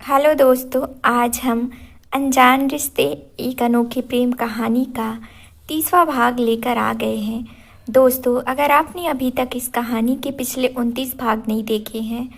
Hello दोस्तों, आज हम अनजान रिश्ते एक अनोखी प्रेम कहानी का तीसरा भाग लेकर आ गए हैं। दोस्तों, अगर आपने अभी तक इस कहानी के पिछले 29 भाग नहीं देखे हैं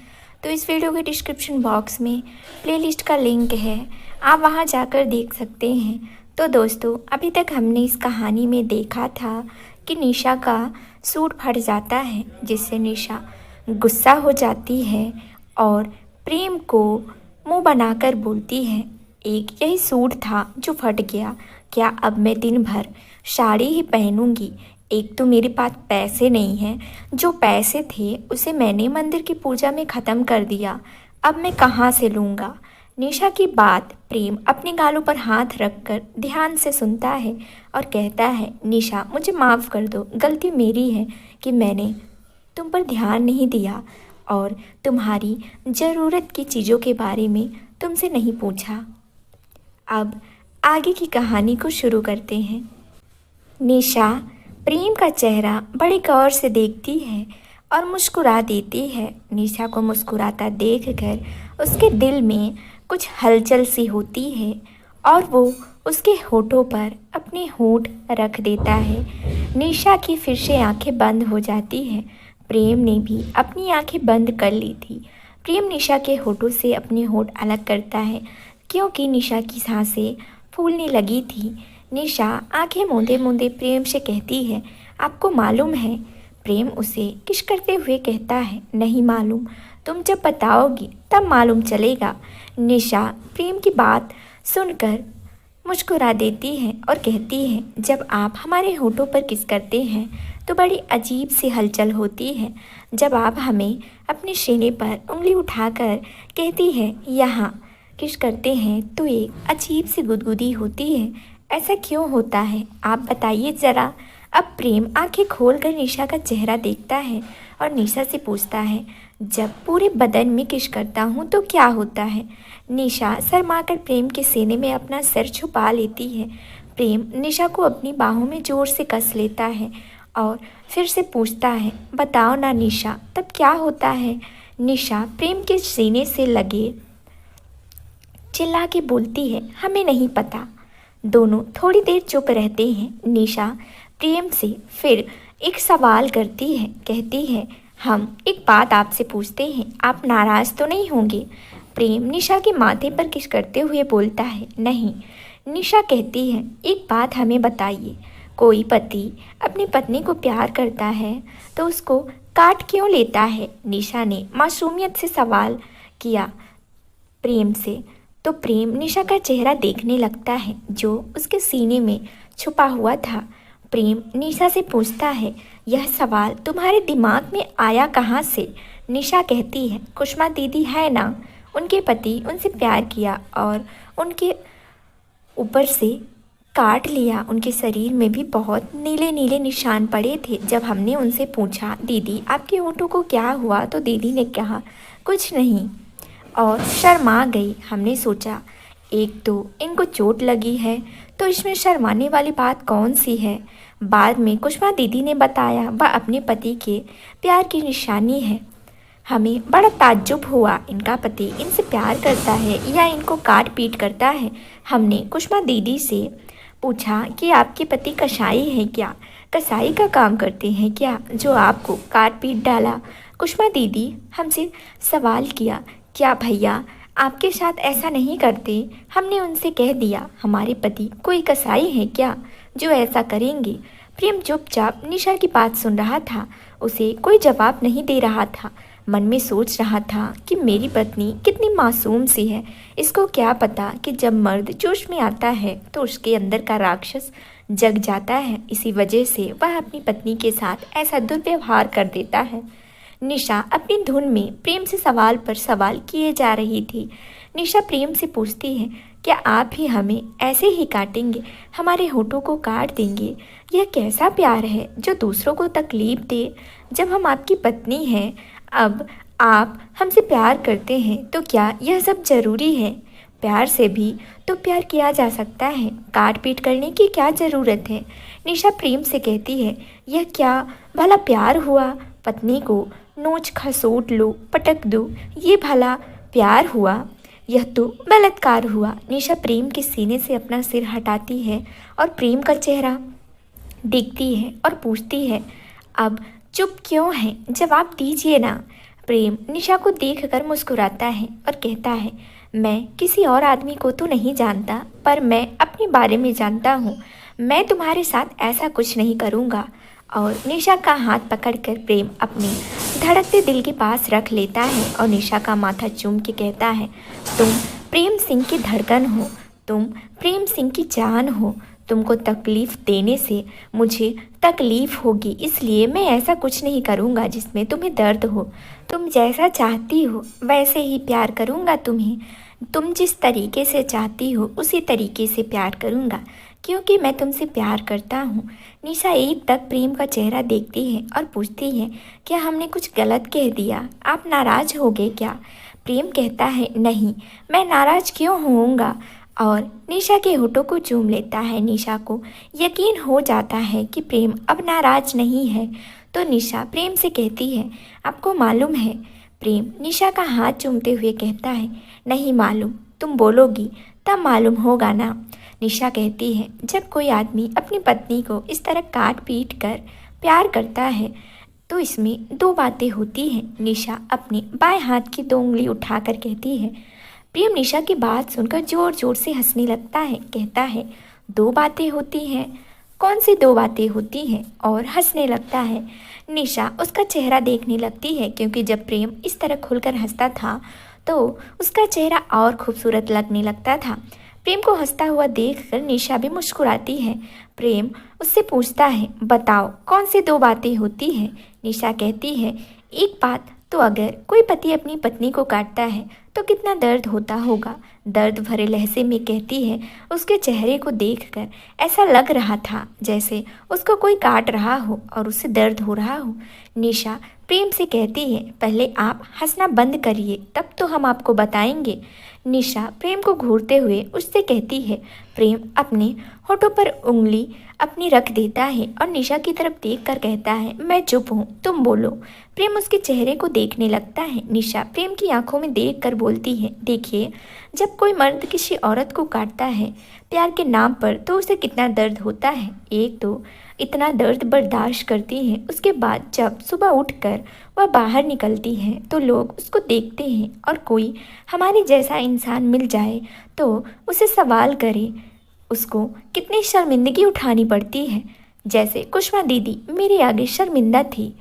तो इस वीडियो के डिस्क्रिप्शन बॉक्स में प्लेलिस्ट का लिंक है, आप वहां जाकर देख सकते हैं। तो दोस्तों, अभी तक हमने इस कहानी में देखा था कि निशा का सूट फट जाता है, जिससे निशा गुस्सा हो जाती है और प्रेम को मुंह बनाकर बोलती है, एक यही सूट था जो फट गया, क्या अब मैं दिन भर साड़ी ही पहनूंगी। एक तो मेरे पास पैसे नहीं हैं, जो पैसे थे उसे मैंने मंदिर की पूजा में ख़त्म कर दिया, अब मैं कहाँ से लूँगा। निशा की बात प्रेम अपने गालों पर हाथ रखकर ध्यान से सुनता है और कहता है, निशा मुझे माफ़ कर दो, गलती मेरी है कि मैंने तुम पर ध्यान नहीं दिया और तुम्हारी ज़रूरत की चीज़ों के बारे में तुमसे नहीं पूछा। अब आगे की कहानी को शुरू करते हैं। निशा प्रेम का चेहरा बड़े गौर से देखती है और मुस्कुरा देती है। निशा को मुस्कुराता देखकर उसके दिल में कुछ हलचल सी होती है और वो उसके होठों पर अपने होठ रख देता है। निशा की फिर से आंखें बंद हो जाती हैं। प्रेम ने भी अपनी आंखें बंद कर ली थी। प्रेम निशा के होठों से अपने होठ अलग करता है क्योंकि निशा की सांसें फूलने लगी थी। निशा आंखें मूंदे मूंदे प्रेम से कहती है, आपको मालूम है? प्रेम उसे किस करते हुए कहता है, नहीं मालूम, तुम जब बताओगी तब मालूम चलेगा। निशा प्रेम की बात सुनकर मुस्कुरा देती है और कहती है, जब आप हमारे होठों पर किस करते हैं तो बड़ी अजीब सी हलचल होती है। जब आप हमें अपने सीने पर उंगली उठाकर कहती है यहाँ किस करते हैं तो एक अजीब सी गुदगुदी होती है। ऐसा क्यों होता है, आप बताइए ज़रा। अब प्रेम आंखें खोलकर निशा का चेहरा देखता है और निशा से पूछता है, जब पूरे बदन में किस करता हूँ तो क्या होता है? निशा शर्माकर प्रेम के सीने में अपना सिर छुपा लेती है। प्रेम निशा को अपनी बाहों में जोर से कस लेता है और फिर से पूछता है, बताओ ना निशा, तब क्या होता है? निशा प्रेम के सीने से लगे चिल्ला के बोलती है, हमें नहीं पता। दोनों थोड़ी देर चुप रहते हैं। निशा प्रेम से फिर एक सवाल करती है, कहती है, हम एक बात आपसे पूछते हैं, आप नाराज़ तो नहीं होंगे? प्रेम निशा के माथे पर किस करते हुए बोलता है, नहीं। निशा कहती है, एक बात हमें बताइए, कोई पति अपनी पत्नी को प्यार करता है तो उसको काट क्यों लेता है? निशा ने मासूमियत से सवाल किया प्रेम से। तो प्रेम निशा का चेहरा देखने लगता है जो उसके सीने में छुपा हुआ था। प्रेम निशा से पूछता है, यह सवाल तुम्हारे दिमाग में आया कहाँ से? निशा कहती है, कुसुमा दीदी है ना, उनके पति उनसे प्यार किया और उनके ऊपर से काट लिया। उनके शरीर में भी बहुत नीले नीले निशान पड़े थे। जब हमने उनसे पूछा, दीदी आपके होठों को क्या हुआ, तो दीदी ने कहा, कुछ नहीं, और शर्मा गई। हमने सोचा एक तो इनको चोट लगी है तो इसमें शर्माने वाली बात कौन सी है। बाद में कुसुमा दीदी ने बताया वह अपने पति के प्यार की निशानी है। हमें बड़ा ताज्जुब हुआ, इनका पति इनसे प्यार करता है या इनको काट पीट करता है। हमने कुसुमा दीदी से पूछा कि आपके पति कसाई है क्या, कसाई का काम करते हैं क्या, जो आपको काट पीट डाला? कुसुमा दीदी हमसे सवाल किया, क्या भैया आपके साथ ऐसा नहीं करते? हमने उनसे कह दिया, हमारे पति कोई कसाई है क्या जो ऐसा करेंगे? प्रेम चुपचाप निशा की बात सुन रहा था, उसे कोई जवाब नहीं दे रहा था। मन में सोच रहा था कि मेरी पत्नी कितनी मासूम सी है, इसको क्या पता कि जब मर्द जोश में आता है तो उसके अंदर का राक्षस जग जाता है। इसी वजह से वह अपनी पत्नी के साथ ऐसा दुर्व्यवहार कर देता है। निशा अपनी धुन में प्रेम से सवाल पर सवाल किए जा रही थी। निशा प्रेम से पूछती है, क्या आप भी हमें ऐसे ही काटेंगे, हमारे होठों को काट देंगे? यह कैसा प्यार है जो दूसरों को तकलीफ दे? जब हम आपकी पत्नी हैं, अब आप हमसे प्यार करते हैं तो क्या यह सब ज़रूरी है? प्यार से भी तो प्यार किया जा सकता है, काट पीट करने की क्या ज़रूरत है? निशा प्रेम से कहती है, यह क्या भला प्यार हुआ? पत्नी को नोच खसोट लो, पटक दो, ये भला प्यार हुआ? यह तो बलात्कार हुआ। निशा प्रेम के सीने से अपना सिर हटाती है और प्रेम का चेहरा देखती है और पूछती है, अब चुप क्यों है, जवाब दीजिए ना। प्रेम निशा को देखकर मुस्कुराता है और कहता है, मैं किसी और आदमी को तो नहीं जानता, पर मैं अपने बारे में जानता हूँ। मैं तुम्हारे साथ ऐसा कुछ नहीं करूँगा। और निशा का हाथ पकड़कर प्रेम अपने धड़कते दिल के पास रख लेता है और निशा का माथा चूम के कहता है, तुम प्रेम सिंह की धड़कन हो, तुम प्रेम सिंह की जान हो। तुमको तकलीफ़ देने से मुझे तकलीफ़ होगी, इसलिए मैं ऐसा कुछ नहीं करूँगा जिसमें तुम्हें दर्द हो। तुम जैसा चाहती हो वैसे ही प्यार करूँगा तुम्हें। तुम जिस तरीके से चाहती हो उसी तरीके से प्यार करूँगा, क्योंकि मैं तुमसे प्यार करता हूँ। निशा एक टक प्रेम का चेहरा देखती है और पूछती है, क्या हमने कुछ गलत कह दिया? आप नाराज़ हो गए क्या? प्रेम कहता है, नहीं, मैं नाराज़ क्यों होऊंगा। और निशा के होठों को चूम लेता है। निशा को यकीन हो जाता है कि प्रेम अब नाराज़ नहीं है, तो निशा प्रेम से कहती है, आपको मालूम है? प्रेम निशा का हाथ चूमते हुए कहता है, नहीं मालूम, तुम बोलोगी तब मालूम होगा ना। निशा कहती है, जब कोई आदमी अपनी पत्नी को इस तरह काट पीट कर प्यार करता है तो इसमें दो बातें होती हैं। निशा अपने बाएं हाथ की 2 उंगली उठाकर कहती है। प्रेम निशा की बात सुनकर जोर जोर से हंसने लगता है। कहता है, 2 बातें होती हैं? कौन सी 2 बातें होती हैं? और हंसने लगता है। निशा उसका चेहरा देखने लगती है, क्योंकि जब प्रेम इस तरह खुलकर हंसता था तो उसका चेहरा और खूबसूरत लगने लगता था। प्रेम को हंसता हुआ देखकर निशा भी मुस्कुराती है। प्रेम उससे पूछता है, बताओ कौन सी 2 बातें होती हैं? निशा कहती है, एक बात तो अगर कोई पति अपनी पत्नी को काटता है तो कितना दर्द होता होगा। दर्द भरे लहजे में कहती है, उसके चेहरे को देखकर ऐसा लग रहा था जैसे उसको कोई काट रहा हो और उसे दर्द हो रहा हो। निशा प्रेम से कहती है, पहले आप हंसना बंद करिए, तब तो हम आपको बताएंगे। निशा प्रेम को घूरते हुए उससे कहती है। प्रेम अपने होठों पर उंगली अपनी रख देता है और निशा की तरफ देखकर कहता है, मैं चुप हूँ, तुम बोलो। प्रेम उसके चेहरे को देखने लगता है। निशा प्रेम की आंखों में देखकर बोलती है, देखिए, जब कोई मर्द किसी औरत को काटता है प्यार के नाम पर तो उसे कितना दर्द होता है। एक तो इतना दर्द बर्दाश्त करती है, उसके बाद जब सुबह उठकर वह बाहर निकलती है तो लोग उसको देखते हैं और कोई हमारे जैसा इंसान मिल जाए तो उसे सवाल करे, उसको कितनी शर्मिंदगी उठानी पड़ती है। जैसे कुशवा दीदी मेरे आगे शर्मिंदा थी।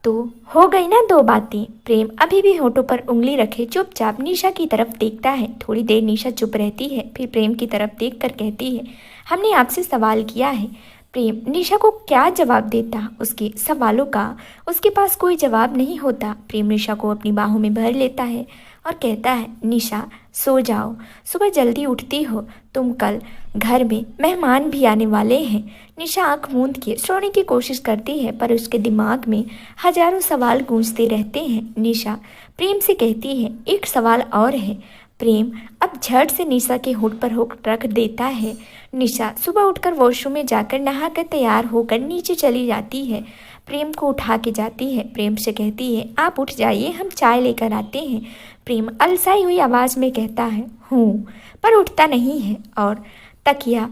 तो हो गई ना 2 बातें। प्रेम अभी भी होठों पर उंगली रखे चुपचाप निशा की तरफ देखता है। थोड़ी देर निशा चुप रहती है, फिर प्रेम की तरफ देखकर कहती है, हमने आपसे सवाल किया है। प्रेम निशा को क्या जवाब देता? उसके सवालों का उसके पास कोई जवाब नहीं होता। प्रेम निशा को अपनी बाहों में भर लेता है और कहता है, निशा सो जाओ, सुबह जल्दी उठती हो तुम, कल घर में मेहमान भी आने वाले हैं। निशा आंख मूंद के सोने की कोशिश करती है, पर उसके दिमाग में हजारों सवाल गूंजते रहते हैं। निशा प्रेम से कहती है, एक सवाल और है। प्रेम अब झट से निशा के होठ पर होठ रख देता है। निशा सुबह उठकर वॉशरूम में जाकर नहाकर तैयार होकर नीचे चली जाती है। प्रेम को उठा के जाती है। प्रेम से कहती है, आप उठ जाइए, हम चाय लेकर आते हैं। प्रेम अलसाई हुई आवाज़ में कहता है, हूँ, पर उठता नहीं है और तकिया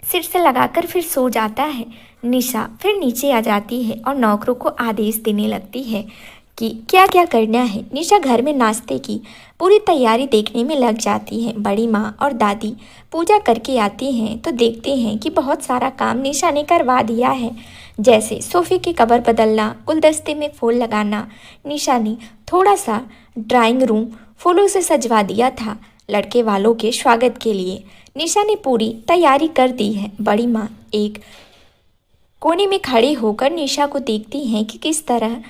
सिर से लगाकर फिर सो जाता है। निशा फिर नीचे आ जाती है और नौकरों को आदेश देने लगती है कि क्या क्या करना है। निशा घर में नाश्ते की पूरी तैयारी देखने में लग जाती है। बड़ी माँ और दादी पूजा करके आती हैं तो देखते हैं कि बहुत सारा काम निशा ने करवा दिया है, जैसे सोफ़े के कवर बदलना, गुलदस्ते में फूल लगाना। निशा ने थोड़ा सा ड्राइंग रूम फूलों से सजवा दिया था लड़के वालों के स्वागत के लिए। निशा ने पूरी तैयारी कर दी है। बड़ी माँ एक कोने में खड़ी होकर निशा को देखती हैं कि किस तरह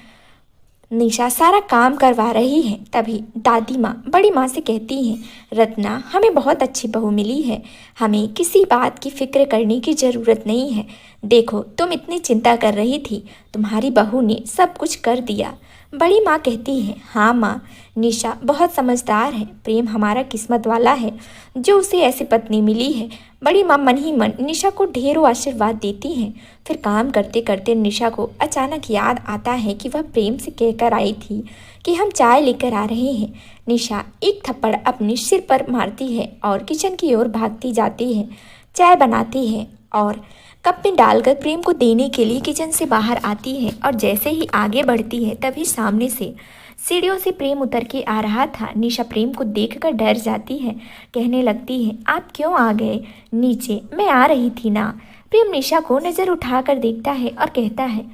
निशा सारा काम करवा रही है। तभी दादी माँ बड़ी माँ से कहती हैं, रत्ना, हमें बहुत अच्छी बहू मिली है, हमें किसी बात की फिक्र करने की ज़रूरत नहीं है। देखो, तुम इतनी चिंता कर रही थी, तुम्हारी बहू ने सब कुछ कर दिया। बड़ी माँ कहती है, हाँ माँ, निशा बहुत समझदार है। प्रेम हमारा किस्मत वाला है जो उसे ऐसी पत्नी मिली है। बड़ी माँ मन ही मन निशा को ढेरों आशीर्वाद देती हैं। फिर काम करते करते निशा को अचानक याद आता है कि वह प्रेम से कहकर आई थी कि हम चाय लेकर आ रहे हैं। निशा एक थप्पड़ अपने सिर पर मारती है और किचन की ओर भागती जाती है। चाय बनाती है और कप में डालकर प्रेम को देने के लिए किचन से बाहर आती है और जैसे ही आगे बढ़ती है तभी सामने से सीढ़ियों से प्रेम उतर के आ रहा था। निशा प्रेम को देखकर डर जाती है, कहने लगती है, आप क्यों आ गए नीचे? मैं आ रही थी ना। प्रेम निशा को नज़र उठाकर देखता है और कहता है,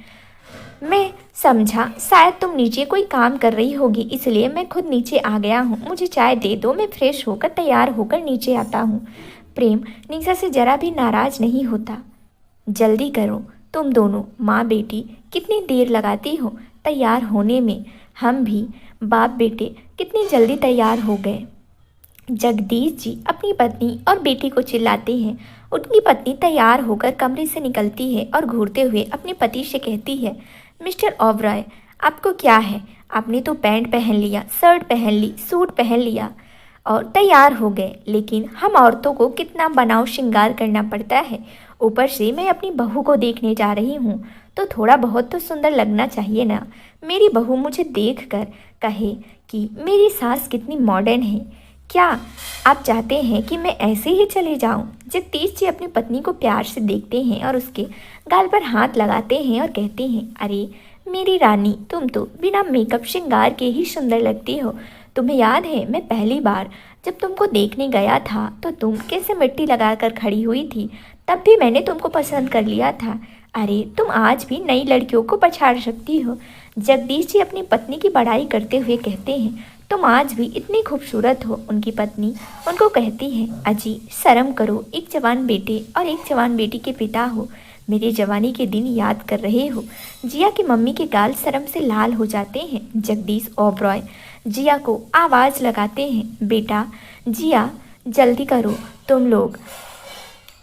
मैं समझा शायद तुम नीचे कोई काम कर रही होगी, इसलिए मैं खुद नीचे आ गया हूँ। मुझे चाय दे दो, मैं फ्रेश होकर तैयार होकर नीचे आता हूँ। प्रेम निशा से जरा भी नाराज नहीं होता। जल्दी करो, तुम दोनों माँ बेटी कितनी देर लगाती हो तैयार होने में। हम भी बाप बेटे कितनी जल्दी तैयार हो गए। जगदीश जी अपनी पत्नी और बेटी को चिल्लाते हैं। उनकी पत्नी तैयार होकर कमरे से निकलती है और घूरते हुए अपने पति से कहती है, मिस्टर ओबरॉय, आपको क्या है? आपने तो पैंट पहन लिया, शर्ट पहन ली, सूट पहन लिया और तैयार हो गए, लेकिन हम औरतों को कितना बनाव श्रृंगार करना पड़ता है। ऊपर से मैं अपनी बहू को देखने जा रही हूँ तो थोड़ा बहुत तो सुंदर लगना चाहिए ना। मेरी बहू मुझे देखकर कहे कि मेरी सास कितनी मॉडर्न है। क्या आप चाहते हैं कि मैं ऐसे ही चले जाऊं? जगदीश जी अपनी पत्नी को प्यार से देखते हैं और उसके गाल पर हाथ लगाते हैं और कहते हैं, अरे मेरी रानी, तुम तो बिना मेकअप श्रृंगार के ही सुंदर लगती हो। तुम्हें याद है मैं पहली बार जब तुमको देखने गया था तो तुम कैसे मिट्टी लगाकर खड़ी हुई थी? तब भी मैंने तुमको पसंद कर लिया था। अरे तुम आज भी नई लड़कियों को पछाड़ सकती हो। जगदीश जी अपनी पत्नी की बड़ाई करते हुए कहते हैं, तुम आज भी इतनी खूबसूरत हो। उनकी पत्नी उनको कहती है, अजी शर्म करो, एक जवान बेटे और एक जवान बेटी के पिता हो, मेरी जवानी के दिन याद कर रहे हो। जिया की मम्मी के गाल शर्म से लाल हो जाते हैं। जगदीश ओबरॉय जिया को आवाज़ लगाते हैं, बेटा जिया जल्दी करो, तुम लोग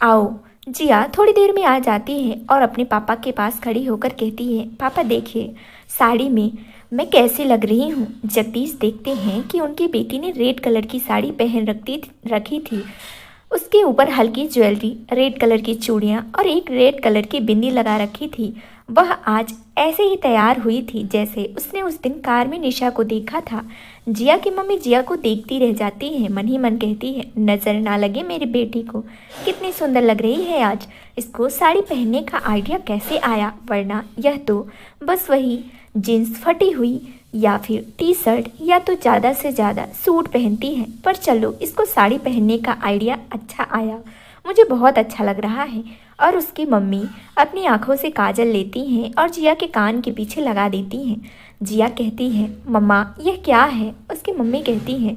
आओ। जिया थोड़ी देर में आ जाती है और अपने पापा के पास खड़ी होकर कहती है, पापा देखिए साड़ी में मैं कैसी लग रही हूँ। जगदीश देखते हैं कि उनकी बेटी ने रेड कलर की साड़ी पहन रखी थी। उसके ऊपर हल्की ज्वेलरी, रेड कलर की चूड़ियाँ और एक रेड कलर की बिंदी लगा रखी थी। वह आज ऐसे ही तैयार हुई थी जैसे उसने उस दिन कार में निशा को देखा था। जिया की मम्मी जिया को देखती रह जाती है, मन ही मन कहती है, नज़र ना लगे मेरी बेटी को, कितनी सुंदर लग रही है आज। इसको साड़ी पहनने का आइडिया कैसे आया, वरना यह तो बस वही जीन्स फटी हुई या फिर टी शर्ट या तो ज़्यादा से ज़्यादा सूट पहनती है। पर चलो, इसको साड़ी पहनने का आइडिया अच्छा आया, मुझे बहुत अच्छा लग रहा है। और उसकी मम्मी अपनी आंखों से काजल लेती हैं और जिया के कान के पीछे लगा देती हैं। जिया कहती है, मम्मा यह क्या है? उसकी मम्मी कहती है,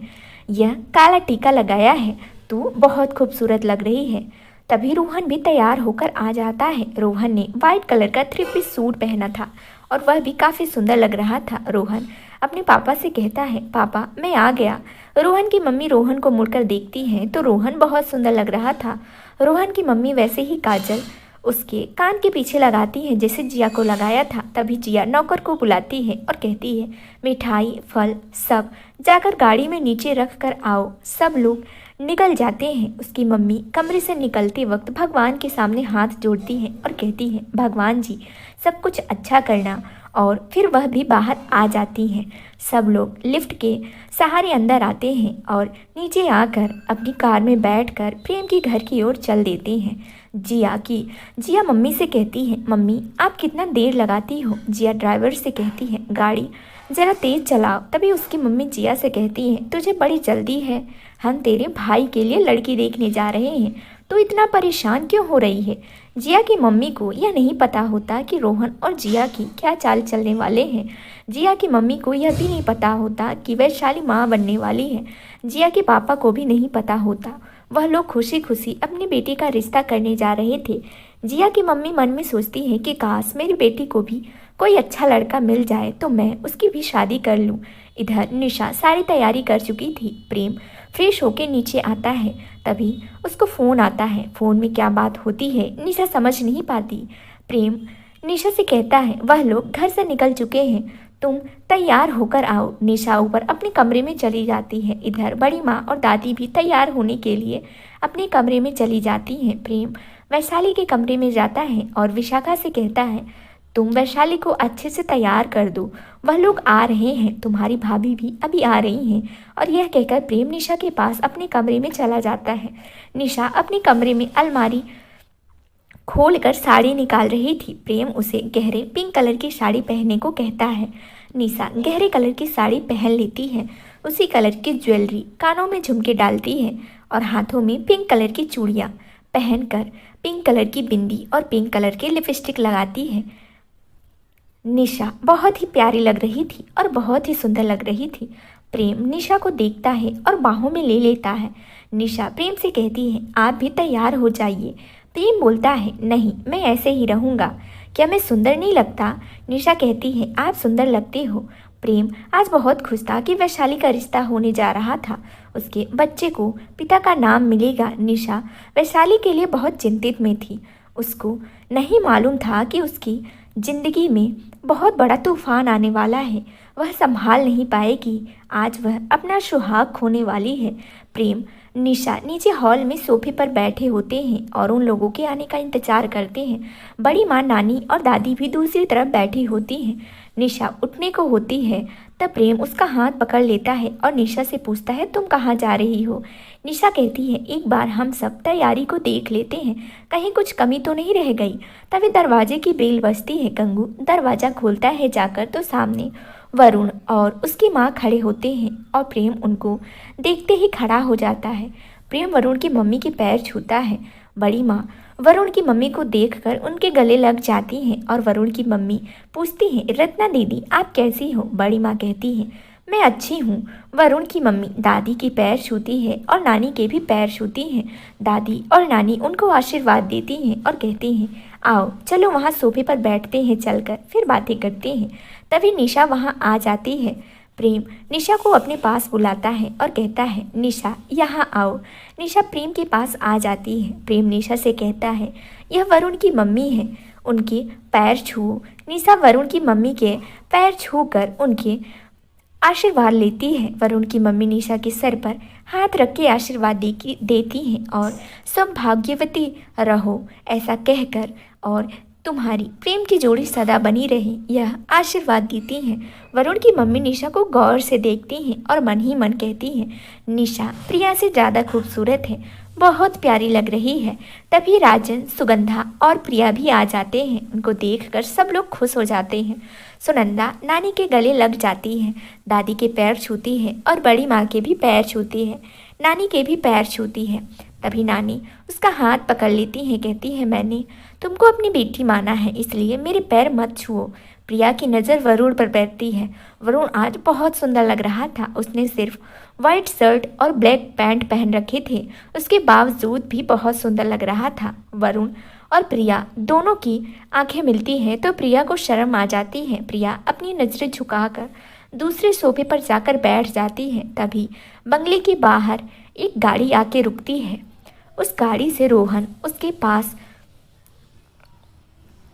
यह काला टीका लगाया है, तू बहुत खूबसूरत लग रही है। तभी रोहन भी तैयार होकर आ जाता है। रोहन ने वाइट कलर का 3 पीस सूट पहना था और वह भी काफ़ी सुंदर लग रहा था। रोहन अपने पापा से कहता है, पापा मैं आ गया। रोहन की मम्मी रोहन को मुड़कर देखती है तो रोहन बहुत सुंदर लग रहा था। रोहन की मम्मी वैसे ही काजल उसके कान के पीछे लगाती है जैसे जिया को लगाया था। तभी जिया नौकर को बुलाती है और कहती है, मिठाई फल सब जाकर गाड़ी में नीचे रख कर आओ। सब लोग निकल जाते हैं। उसकी मम्मी कमरे से निकलते वक्त भगवान के सामने हाथ जोड़ती है और कहती है, भगवान जी सब कुछ अच्छा करना। और फिर वह भी बाहर आ जाती हैं। सब लोग लिफ्ट के सहारे अंदर आते हैं और नीचे आकर अपनी कार में बैठकर प्रेम की घर की ओर चल देते हैं। जिया मम्मी से कहती है, मम्मी आप कितना देर लगाती हो? जिया ड्राइवर से कहती है, गाड़ी ज़रा तेज़ चलाओ। तभी उसकी मम्मी जिया से कहती है, तुझे बड़ी जल्दी है, हम तेरे भाई के लिए लड़की देखने जा रहे हैं, तो इतना परेशान क्यों हो रही है? जिया की मम्मी को यह नहीं पता होता कि रोहन और जिया की क्या चाल चलने वाले हैं। जिया की मम्मी को यह भी नहीं पता होता कि वैशाली माँ बनने वाली है। जिया के पापा को भी नहीं पता होता। वह लोग खुशी खुशी अपनी बेटी का रिश्ता करने जा रहे थे। जिया की मम्मी मन में सोचती है कि काश मेरी बेटी को भी कोई अच्छा लड़का मिल जाए तो मैं उसकी भी शादी कर लूँ। इधर निशा सारी तैयारी कर चुकी थी। प्रेम फ्रेश होके नीचे आता है, तभी उसको फ़ोन आता है। फ़ोन में क्या बात होती है निशा समझ नहीं पाती। प्रेम निशा से कहता है वह लोग घर से निकल चुके हैं, तुम तैयार होकर आओ। निशा ऊपर अपने कमरे में चली जाती है। इधर बड़ी माँ और दादी भी तैयार होने के लिए अपने कमरे में चली जाती हैं। प्रेम वैशाली के कमरे में जाता है और विशाखा से कहता है, तुम वैशाली को अच्छे से तैयार कर दो, वह लोग आ रहे हैं, तुम्हारी भाभी भी अभी आ रही हैं। और यह कहकर प्रेम निशा के पास अपने कमरे में चला जाता है। निशा अपने कमरे में अलमारी खोलकर साड़ी निकाल रही थी। प्रेम उसे गहरे पिंक कलर की साड़ी पहनने को कहता है। निशा गहरे कलर की साड़ी पहन लेती है, उसी कलर की ज्वेलरी, कानों में झुमके डालती है और हाथों में पिंक कलर की चूड़ियाँ पहनकर पिंक कलर की बिंदी और पिंक कलर की लिपस्टिक लगाती है। निशा बहुत ही प्यारी लग रही थी और बहुत ही सुंदर लग रही थी। प्रेम निशा को देखता है और बाहों में ले लेता है। निशा प्रेम से कहती है, आप भी तैयार हो जाइए। प्रेम बोलता है, नहीं, मैं ऐसे ही रहूँगा। क्या मैं सुंदर नहीं लगता? निशा कहती है, आप सुंदर लगते हो। प्रेम आज बहुत खुश था कि वैशाली का रिश्ता होने जा रहा था, उसके बच्चे को पिता का नाम मिलेगा। निशा वैशाली के लिए बहुत चिंतित में थी। उसको नहीं मालूम था कि उसकी जिंदगी में बहुत बड़ा तूफान आने वाला है। वह संभाल नहीं पाएगी। आज वह अपना सुहाग खोने वाली है। प्रेम निशा नीचे हॉल में सोफे पर बैठे होते हैं और उन लोगों के आने का इंतजार करते हैं। बड़ी माँ, नानी और दादी भी दूसरी तरफ बैठी होती हैं। निशा उठने को होती है तब प्रेम उसका हाथ पकड़ लेता है और निशा से पूछता है, तुम कहाँ जा रही हो? निशा कहती है, एक बार हम सब तैयारी को देख लेते हैं, कहीं कुछ कमी तो नहीं रह गई। तभी दरवाजे की बेल बजती है। गंगू दरवाज़ा खोलता है जाकर तो सामने वरुण और उसकी माँ खड़े होते हैं और प्रेम उनको देखते ही खड़ा हो जाता है। प्रेम वरुण की मम्मी के पैर छूता है। बड़ी माँ वरुण की मम्मी को देखकर उनके गले लग जाती हैं और वरुण की मम्मी पूछती हैं, रत्ना दीदी आप कैसी हो? बड़ी माँ कहती है, मैं अच्छी हूँ। वरुण की मम्मी दादी के पैर छूती है और नानी के भी पैर छूती हैं। दादी और नानी उनको आशीर्वाद देती हैं और कहती हैं, आओ चलो वहाँ सोफे पर बैठते हैं, चलकर फिर बातें करते हैं। तभी निशा वहाँ आ जाती है। प्रेम निशा को अपने पास बुलाता है और कहता है, निशा यहाँ आओ। निशा प्रेम के पास आ जाती है। प्रेम निशा से कहता है, यह वरुण की मम्मी है, उनके पैर छुओ। निशा वरुण की मम्मी के पैर छूकर उनके आशीर्वाद लेती है। वरुण की मम्मी निशा के सर पर हाथ रख के आशीर्वाद देती हैं और सौभाग्यवती रहो ऐसा कहकर और तुम्हारी प्रेम की जोड़ी सदा बनी रहे यह आशीर्वाद देती हैं। वरुण की मम्मी निशा को गौर से देखती हैं और मन ही मन कहती हैं, निशा प्रिया से ज़्यादा खूबसूरत है, बहुत प्यारी लग रही है। तभी राजन, सुगंधा और प्रिया भी आ जाते हैं। उनको देखकर सब लोग खुश हो जाते हैं। सुनंदा नानी के गले लग जाती है, दादी के पैर छूती है और बड़ी माँ के भी पैर छूती है, नानी के भी पैर छूती है। तभी नानी उसका हाथ पकड़ लेती है, कहती है, मैंने तुमको अपनी बेटी माना है, इसलिए मेरे पैर मत छुओ। प्रिया की नज़र वरुण पर बैठती है। वरुण आज बहुत सुंदर लग रहा था। उसने सिर्फ वाइट शर्ट और ब्लैक पैंट पहन रखे थे, उसके बावजूद भी बहुत सुंदर लग रहा था। वरुण और प्रिया दोनों की आंखें मिलती हैं तो प्रिया को शर्म आ जाती है। प्रिया अपनी नज़रें झुकाकर दूसरे सोफे पर जाकर बैठ जाती है। तभी बंगले के बाहर एक गाड़ी आके रुकती है। उस गाड़ी से रोहन, उसके पास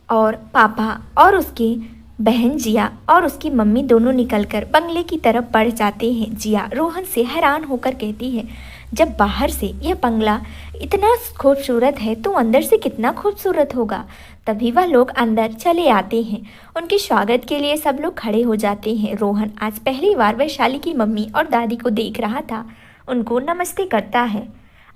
और पापा और उसकी बहन जिया और उसकी मम्मी दोनों निकलकर बंगले की तरफ बढ़ जाते हैं। जिया रोहन से हैरान होकर कहती है, जब बाहर से यह बंगला इतना खूबसूरत है तो अंदर से कितना खूबसूरत होगा। तभी वह लोग अंदर चले आते हैं। उनके स्वागत के लिए सब लोग खड़े हो जाते हैं। रोहन आज पहली बार वैशाली की मम्मी और दादी को देख रहा था। उनको नमस्ते करता है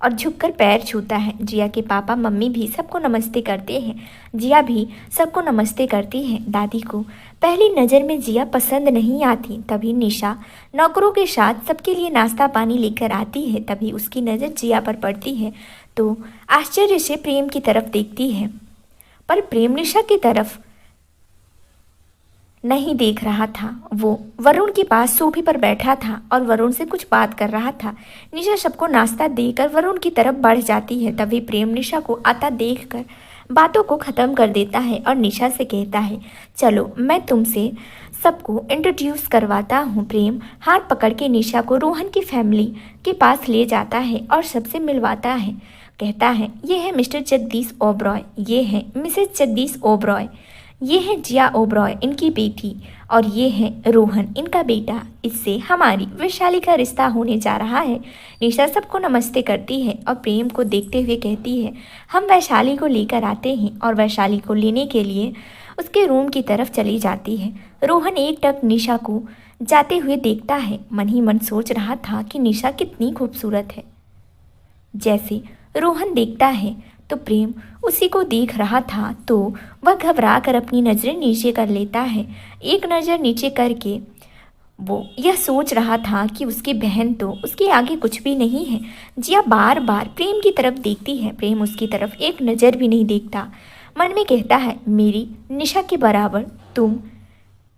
और झुककर पैर छूता है। जिया के पापा मम्मी भी सबको नमस्ते करते हैं। जिया भी सबको नमस्ते करती है। दादी को पहली नज़र में जिया पसंद नहीं आती। तभी निशा नौकरों के साथ सबके लिए नाश्ता पानी लेकर आती है। तभी उसकी नज़र जिया पर पड़ती है तो आश्चर्य से प्रेम की तरफ देखती है, पर प्रेम निशा की तरफ नहीं देख रहा था। वो वरुण के पास सोफे पर बैठा था और वरुण से कुछ बात कर रहा था। निशा सबको नाश्ता देकर वरुण की तरफ बढ़ जाती है। तभी प्रेम निशा को आता देखकर बातों को ख़त्म कर देता है और निशा से कहता है, चलो मैं तुमसे सबको इंट्रोड्यूस करवाता हूँ। प्रेम हाथ पकड़ के निशा को रोहन की फैमिली के पास ले जाता है और सबसे मिलवाता है। कहता है, ये है मिस्टर जगदीश ओबरॉय, ये है मिसेस जगदीश ओबरॉय, ये है जिया ओबरॉय इनकी बेटी, और ये है रोहन, इनका बेटा। इससे हमारी वैशाली का रिश्ता होने जा रहा है। निशा सबको नमस्ते करती है और प्रेम को देखते हुए कहती है, हम वैशाली को लेकर आते हैं। और वैशाली को लेने के लिए उसके रूम की तरफ चली जाती है। रोहन एक टक निशा को जाते हुए देखता है। मन ही मन सोच रहा था कि निशा कितनी खूबसूरत है। जैसे रोहन देखता है तो प्रेम उसी को देख रहा था, तो वह घबरा कर अपनी नज़रें नीचे कर लेता है। एक नज़र नीचे करके वो यह सोच रहा था कि उसकी बहन तो उसके आगे कुछ भी नहीं है। जिया बार बार प्रेम की तरफ देखती है, प्रेम उसकी तरफ एक नज़र भी नहीं देखता। मन में कहता है, मेरी निशा के बराबर तुम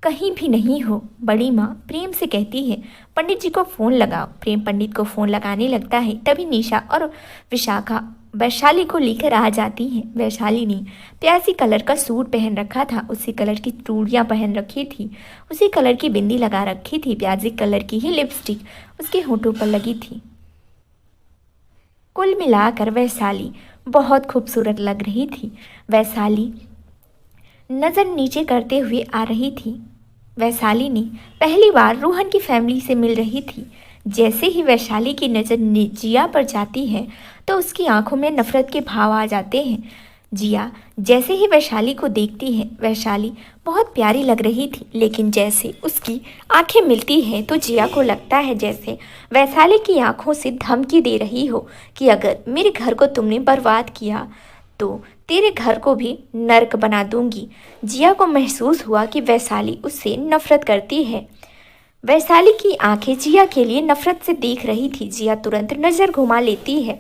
कहीं भी नहीं हो। बड़ी माँ प्रेम से कहती है, पंडित जी को फ़ोन लगाओ। प्रेम पंडित को फ़ोन लगाने लगता है। तभी निशा और विशाखा वैशाली को लेकर आ जाती हैं। वैशाली ने प्यासी कलर का सूट पहन रखा था, उसी कलर की चूड़ियाँ पहन रखी थी, उसी कलर की बिंदी लगा रखी थी, प्याजी कलर की ही लिपस्टिक उसके होठों पर लगी थी। कुल मिलाकर वैशाली बहुत खूबसूरत लग रही थी। वैशाली नज़र नीचे करते हुए आ रही थी। वैशाली ने पहली बार रोहन की फैमिली से मिल रही थी। जैसे ही वैशाली की नज़र जिया पर जाती है तो उसकी आंखों में नफरत के भाव आ जाते हैं। जिया जैसे ही वैशाली को देखती है, वैशाली बहुत प्यारी लग रही थी, लेकिन जैसे उसकी आंखें मिलती हैं तो जिया को लगता है जैसे वैशाली की आंखों से धमकी दे रही हो कि अगर मेरे घर को तुमने बर्बाद किया तो तेरे घर को भी नर्क बना दूंगी। जिया को महसूस हुआ कि वैशाली उससे नफरत करती है। वैशाली की आंखें जिया के लिए नफरत से देख रही थी। जिया तुरंत नज़र घुमा लेती है।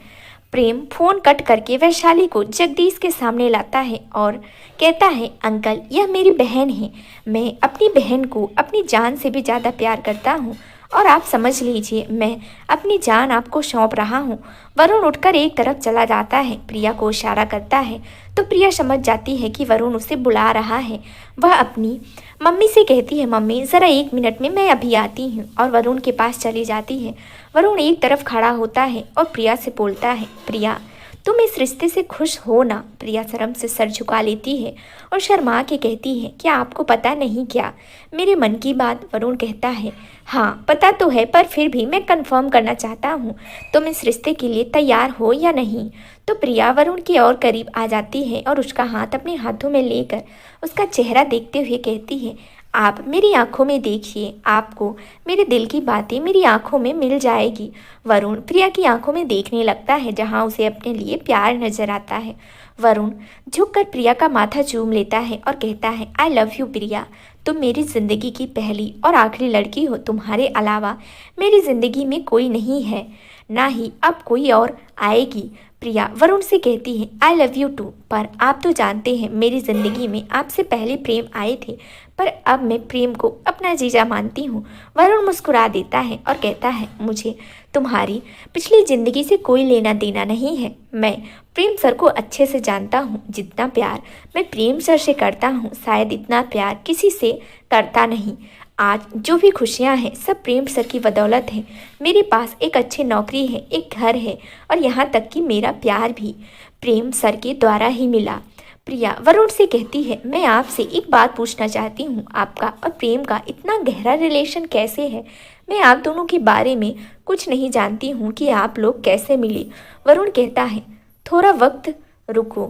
प्रेम फ़ोन कट करके वैशाली को जगदीश के सामने लाता है और कहता है, अंकल यह मेरी बहन है। मैं अपनी बहन को अपनी जान से भी ज़्यादा प्यार करता हूँ और आप समझ लीजिए मैं अपनी जान आपको सौंप रहा हूँ। वरुण उठकर एक तरफ चला जाता है, प्रिया को इशारा करता है तो प्रिया समझ जाती है कि वरुण उसे बुला रहा है। वह अपनी मम्मी से कहती है, मम्मी ज़रा 1 मिनट में मैं अभी आती हूँ, और वरुण के पास चली जाती है। वरुण एक तरफ खड़ा होता है और प्रिया से बोलता है, प्रिया तुम इस रिश्ते से खुश हो ना? प्रिया शर्म से सर झुका लेती है और शर्मा के कहती है, क्या आपको पता नहीं क्या मेरे मन की बात? वरुण कहता है, हाँ पता तो है, पर फिर भी मैं कंफर्म करना चाहता हूँ, तुम इस रिश्ते के लिए तैयार हो या नहीं? तो प्रिया वरुण की और करीब आ जाती है और उसका हाथ अपने हाथों में लेकर उसका चेहरा देखते हुए कहती है, आप मेरी आंखों में देखिए, आपको मेरे दिल की बातें मेरी आंखों में मिल जाएगी। वरुण प्रिया की आंखों में देखने लगता है जहां उसे अपने लिए प्यार नजर आता है। वरुण झुककर प्रिया का माथा चूम लेता है और कहता है, आई लव यू प्रिया, तुम मेरी ज़िंदगी की पहली और आखिरी लड़की हो। तुम्हारे अलावा मेरी ज़िंदगी में कोई नहीं है, ना ही अब कोई और आएगी। प्रिया वरुण से कहती है, आई लव यू टू, पर आप तो जानते हैं मेरी ज़िंदगी में आपसे पहले प्रेम आए थे, पर अब मैं प्रेम को अपना जीजा मानती हूँ। वरुण मुस्कुरा देता है और कहता है, मुझे तुम्हारी पिछली ज़िंदगी से कोई लेना देना नहीं है। मैं प्रेम सर को अच्छे से जानता हूँ। जितना प्यार मैं प्रेम सर से करता हूँ, शायद इतना प्यार किसी से करता नहीं। आज जो भी खुशियाँ हैं सब प्रेम सर की बदौलत है। मेरे पास एक अच्छी नौकरी है, एक घर है, और यहाँ तक कि मेरा प्यार भी प्रेम सर के द्वारा ही मिला। प्रिया वरुण से कहती है, मैं आपसे एक बात पूछना चाहती हूँ, आपका और प्रेम का इतना गहरा रिलेशन कैसे है? मैं आप दोनों के बारे में कुछ नहीं जानती हूँ कि आप लोग कैसे मिले। वरुण कहता है, थोड़ा वक्त रुको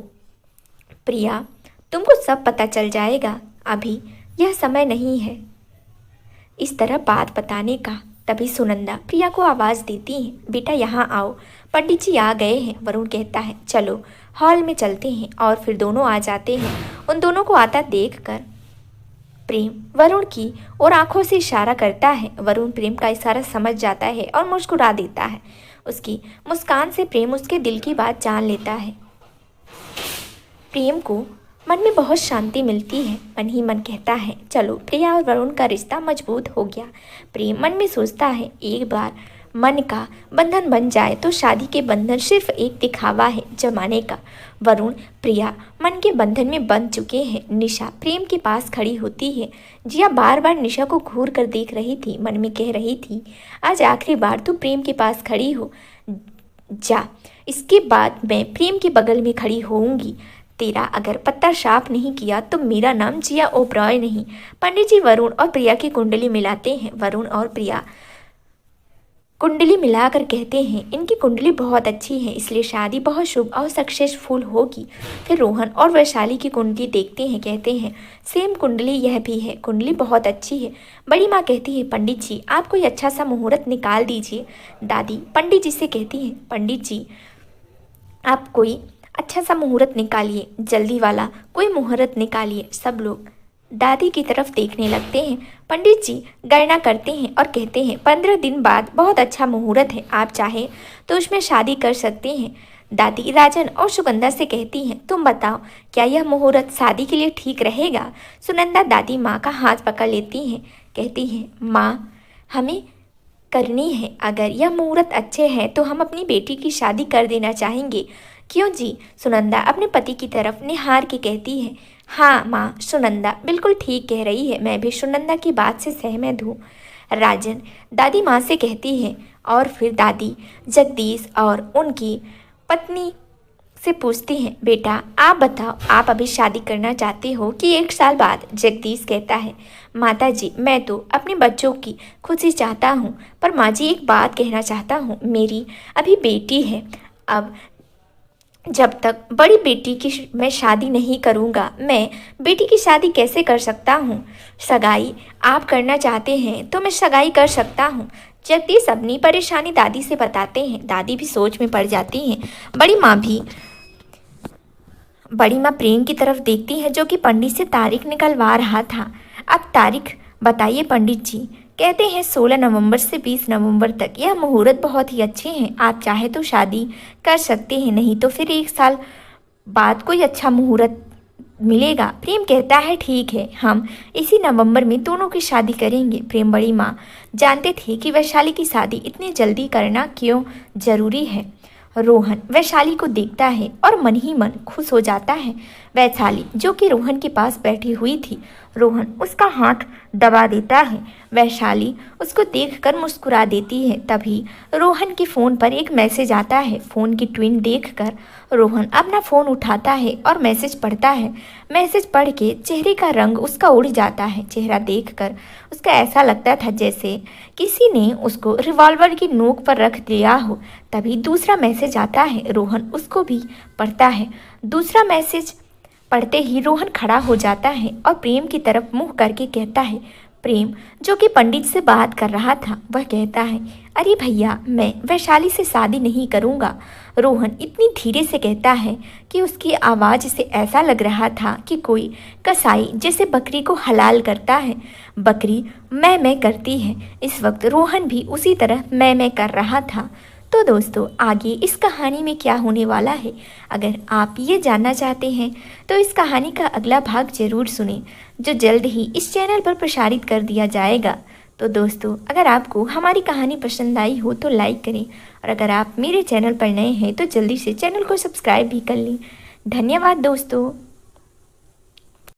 प्रिया, तुमको सब पता चल जाएगा, अभी यह समय नहीं है इस तरह बात बताने का। तभी सुनंदा प्रिया को आवाज़ देती है, बेटा यहाँ आओ, पंडित जी आ गए हैं। वरुण कहता है, चलो हॉल में चलते हैं, और फिर दोनों आ जाते हैं। उन दोनों को आता देखकर प्रेम वरुण की और आंखों से इशारा करता है। वरुण प्रेम का इशारा समझ जाता है और मुस्कुरा देता है। उसकी मुस्कान से प्रेम उसके दिल की बात जान लेता है। प्रेम को मन में बहुत शांति मिलती है। मन ही मन कहता है, चलो प्रिया और वरुण का रिश्ता मजबूत हो गया। प्रेम मन में सोचता है, एक बार मन का बंधन बन जाए तो शादी के बंधन सिर्फ एक दिखावा है जमाने का। वरुण प्रिया मन के बंधन में बंध चुके हैं। निशा प्रेम के पास खड़ी होती है। जिया बार बार निशा को घूर कर देख रही थी, मन में कह रही थी, आज आखिरी बार तू प्रेम के पास खड़ी हो जा, इसके बाद मैं प्रेम के बगल में खड़ी होऊंगी। तेरा अगर पत्ता साफ नहीं किया तो मेरा नाम जिया ओबरॉय नहीं। पंडित जी वरुण और प्रिया की कुंडली मिलाते हैं। वरुण और प्रिया कुंडली मिलाकर कहते हैं इनकी कुंडली बहुत अच्छी है, इसलिए शादी बहुत शुभ और सक्सेसफुल होगी। फिर रोहन और वैशाली की कुंडली देखते हैं, कहते हैं सेम कुंडली यह भी है, कुंडली बहुत अच्छी है। बड़ी माँ कहती है पंडित जी आप कोई अच्छा सा मुहूर्त निकाल दीजिए। दादी पंडित जी से कहती हैं पंडित जी आप कोई अच्छा सा मुहूर्त निकालिए, जल्दी वाला कोई मुहूर्त निकालिए। सब लोग दादी की तरफ देखने लगते हैं। पंडित जी गणना करते हैं और कहते हैं 15 दिन बाद बहुत अच्छा मुहूर्त है, आप चाहे तो उसमें शादी कर सकते हैं। दादी राजन और सुगंधा से कहती हैं तुम बताओ क्या यह मुहूर्त शादी के लिए ठीक रहेगा। सुनंदा दादी माँ का हाथ पकड़ लेती हैं, कहती हैं माँ हमें करनी है, अगर यह मुहूर्त अच्छे हैं तो हम अपनी बेटी की शादी कर देना चाहेंगे। क्यों जी? सुनंदा अपने पति की तरफ निहार के कहती है हाँ माँ, सुनंदा बिल्कुल ठीक कह रही है, मैं भी सुनंदा की बात से सहमत हूँ। राजन दादी माँ से कहती है और फिर दादी जगदीश और उनकी पत्नी से पूछती हैं बेटा आप बताओ आप अभी शादी करना चाहते हो कि 1 साल बाद? जगदीश कहता है माता जी मैं तो अपने बच्चों की खुशी चाहता हूँ, पर माँ जी एक बात कहना चाहता हूँ, मेरी अभी बेटी है, अब जब तक बड़ी बेटी की मैं शादी नहीं करूँगा मैं बेटी की शादी कैसे कर सकता हूँ? सगाई आप करना चाहते हैं तो मैं सगाई कर सकता हूँ। जगदीश अपनी परेशानी दादी से बताते हैं। दादी भी सोच में पड़ जाती हैं। बड़ी माँ प्रेम की तरफ देखती है जो कि पंडित से तारीख निकलवा रहा था। अब तारीख बताइए पंडित जी। कहते हैं 16 नवंबर से 20 नवंबर तक यह मुहूर्त बहुत ही अच्छे हैं, आप चाहे तो शादी कर सकते हैं, नहीं तो फिर 1 साल बाद कोई अच्छा मुहूर्त मिलेगा। प्रेम कहता है ठीक है हम इसी नवंबर में दोनों की शादी करेंगे। प्रेम बड़ी माँ जानते थे कि वैशाली की शादी इतनी जल्दी करना क्यों जरूरी है। रोहन वैशाली को देखता है और मन ही मन खुश हो जाता है। वैशाली जो कि रोहन के पास बैठी हुई थी, रोहन उसका हाथ दबा देता है। वैशाली उसको देखकर मुस्कुरा देती है। तभी रोहन के फ़ोन पर एक मैसेज आता है। फ़ोन की ट्विन देखकर रोहन अपना फ़ोन उठाता है और मैसेज पढ़ता है। मैसेज पढ़ के चेहरे का रंग उसका उड़ जाता है। चेहरा देखकर उसका ऐसा लगता था जैसे किसी ने उसको रिवॉल्वर की नोक पर रख दिया हो। तभी दूसरा मैसेज आता है। रोहन उसको भी पढ़ता है। दूसरा मैसेज पढ़ते ही रोहन खड़ा हो जाता है और प्रेम की तरफ मुंह करके कहता है। प्रेम जो कि पंडित से बात कर रहा था वह कहता है अरे भैया मैं वैशाली से शादी नहीं करूँगा। रोहन इतनी धीरे से कहता है कि उसकी आवाज़ से ऐसा लग रहा था कि कोई कसाई जैसे बकरी को हलाल करता है। बकरी मैं करती है। इस वक्त रोहन भी उसी तरह मैं कर रहा था। तो दोस्तों आगे इस कहानी में क्या होने वाला है, अगर आप ये जानना चाहते हैं तो इस कहानी का अगला भाग जरूर सुनें, जो जल्द ही इस चैनल पर प्रसारित कर दिया जाएगा। तो दोस्तों अगर आपको हमारी कहानी पसंद आई हो तो लाइक करें, और अगर आप मेरे चैनल पर नए हैं तो जल्दी से चैनल को सब्सक्राइब भी कर लें। धन्यवाद दोस्तों।